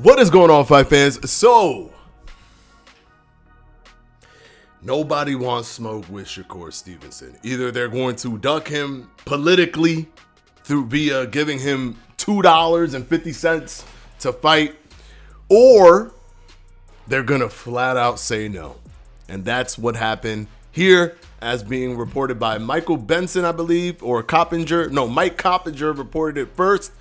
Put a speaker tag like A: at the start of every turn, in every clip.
A: What is going on, fight fans? So, nobody wants smoke with Shakur Stevenson. Either they're going to duck him politically via giving him $2.50 to fight, or they're going to flat out say no. And that's what happened here, as being reported by Michael Benson, I believe, or Coppinger. No, Mike Coppinger reported it first,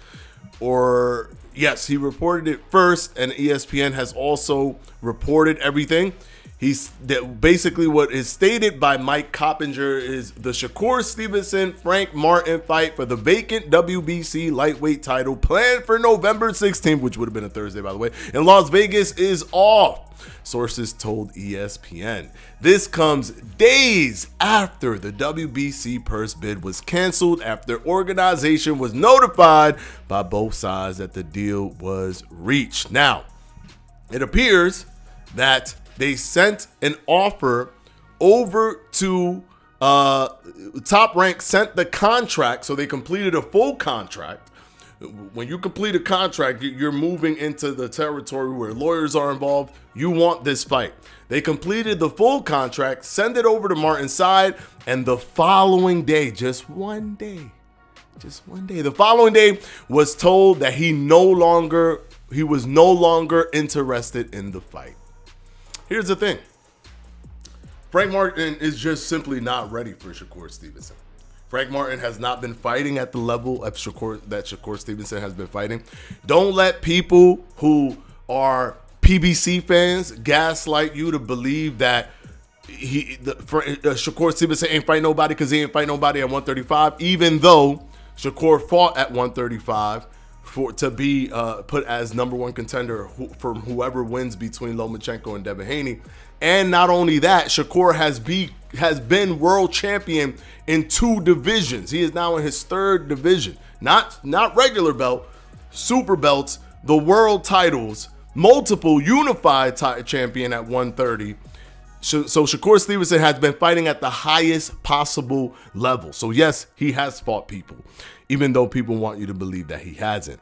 A: or yes, he reported it first, and ESPN has also reported everything. Basically what is stated by Mike Coppinger is the Shakur Stevenson Frank Martin fight for the vacant WBC lightweight title planned for November 16th, which would have been a Thursday, by the way, in Las Vegas is off. Sources told ESPN. This comes days after the WBC purse bid was canceled, after organization was notified by both sides that the deal was reached. Now, it appears that they sent an offer over to Top Rank, sent the contract, so they completed a full contract. When you complete a contract, you're moving into the territory where lawyers are involved. You want this fight. They completed the full contract, send it over to Martin's side, and the following day, just one day, the following day was told that he was no longer interested in the fight. Here's the thing. Frank Martin is just simply not ready for Shakur Stevenson. Frank Martin has not been fighting at the level of Shakur Stevenson has been fighting. Don't let people who are PBC fans gaslight you to believe that Shakur Stevenson ain't fight nobody because he ain't fight nobody at 135, even though Shakur fought at 135 to be put as number one contender for whoever wins between Lomachenko and Devin Haney. And not only that, Shakur has been world champion in 2 divisions. He is now in his 3rd division. Not regular belt, super belts, the world titles, multiple unified champion at 130. So Shakur Stevenson has been fighting at the highest possible level. So yes, he has fought people, even though people want you to believe that he hasn't.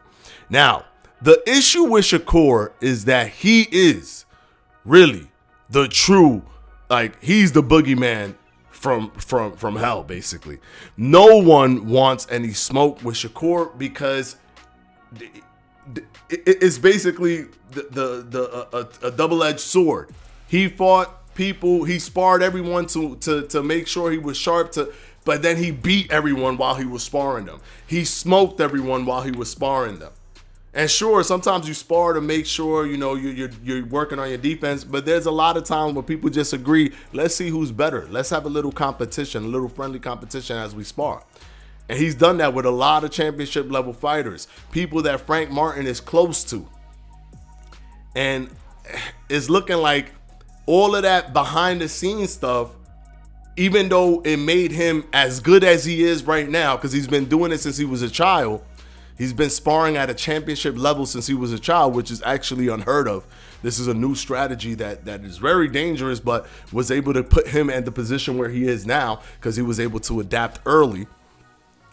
A: Now, the issue with Shakur is that he is really the true, he's the boogeyman from hell, basically. No one wants any smoke with Shakur because it's basically a double-edged sword. He fought people, he sparred everyone to make sure he was sharp, but then he beat everyone while he was sparring them. He smoked everyone while he was sparring them. And sure, sometimes you spar to make sure, you're working on your defense, but there's a lot of times where people just agree, let's see who's better. Let's have a little competition, a little friendly competition as we spar. And he's done that with a lot of championship level fighters, people that Frank Martin is close to. And it's looking like all of that behind the scenes stuff, even though it made him as good as he is right now, because he's been doing it since he was a child. He's been sparring at a championship level since he was a child, which is actually unheard of. This is a new strategy that is very dangerous, but was able to put him in the position where he is now because he was able to adapt early.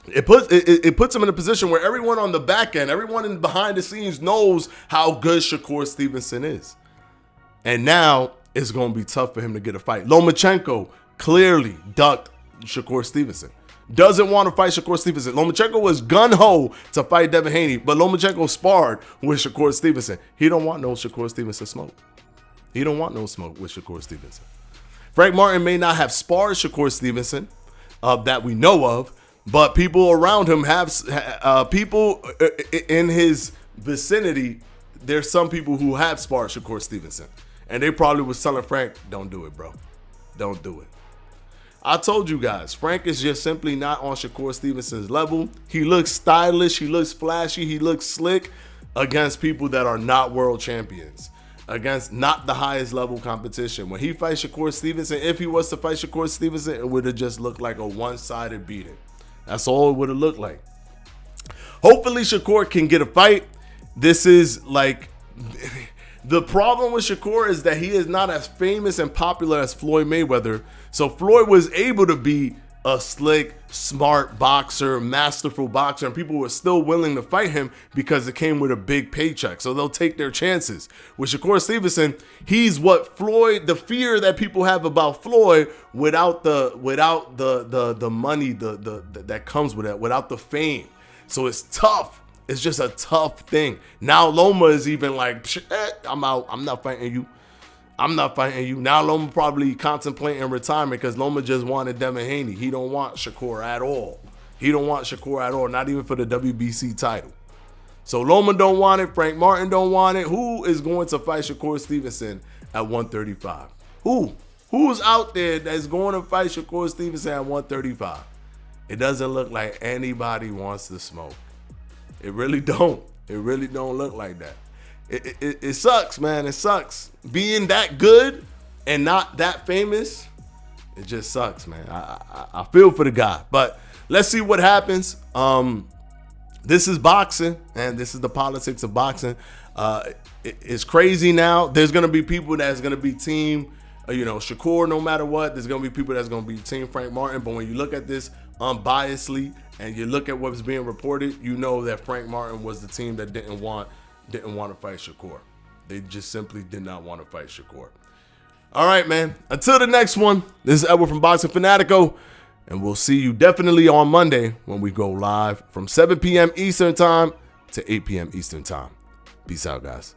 A: It puts him in a position where everyone on the back end, everyone in behind the scenes knows how good Shakur Stevenson is. And now it's going to be tough for him to get a fight. Lomachenko clearly ducked Shakur Stevenson. Doesn't want to fight Shakur Stevenson. Lomachenko was gun-ho to fight Devin Haney, but Lomachenko sparred with Shakur Stevenson. He don't want no Shakur Stevenson smoke. He don't want no smoke with Shakur Stevenson. Frank Martin may not have sparred Shakur Stevenson that we know of, but people around him have, people in his vicinity, there's some people who have sparred Shakur Stevenson. And they probably was telling Frank, don't do it, bro. Don't do it. I told you guys, Frank is just simply not on Shakur Stevenson's level. He looks stylish, he looks flashy, he looks slick against people that are not world champions, against not the highest level competition. When he fights Shakur Stevenson, if he was to fight Shakur Stevenson, it would have just looked like a one-sided beating. That's all it would have looked like. Hopefully Shakur can get a fight. This is like... The problem with Shakur is that he is not as famous and popular as Floyd Mayweather. So Floyd was able to be a slick, smart boxer, masterful boxer, and people were still willing to fight him because it came with a big paycheck. So they'll take their chances. With Shakur Stevenson, he's what Floyd, the fear that people have about Floyd without the money that comes with it, without the fame. So it's tough. It's just a tough thing. Now Loma is even like, I'm out. I'm not fighting you. I'm not fighting you. Now Loma probably contemplating retirement because Loma just wanted Devin Haney. He don't want Shakur at all. He don't want Shakur at all, not even for the WBC title. So Loma don't want it. Frank Martin don't want it. Who is going to fight Shakur Stevenson at 135? Who? Who's out there that's going to fight Shakur Stevenson at 135? It doesn't look like anybody wants to smoke. It really don't. It really don't look like that. It sucks, man. It sucks. Being that good and not that famous, it just sucks, man. I feel for the guy. But let's see what happens. This is boxing, and this is the politics of boxing. It's crazy now. There's going to be people that's going to be team, Shakur no matter what. There's going to be people that's going to be team Frank Martin. But when you look at this unbiasedly and you look at what's being reported, you know that Frank Martin was the team that didn't want to fight Shakur. They just simply did not want to fight Shakur. All right, man. Until the next one, this is Edward from Boxing Fanatico, and we'll see you definitely on Monday when we go live from 7 p.m. Eastern Time to 8 p.m. Eastern Time. Peace out, guys.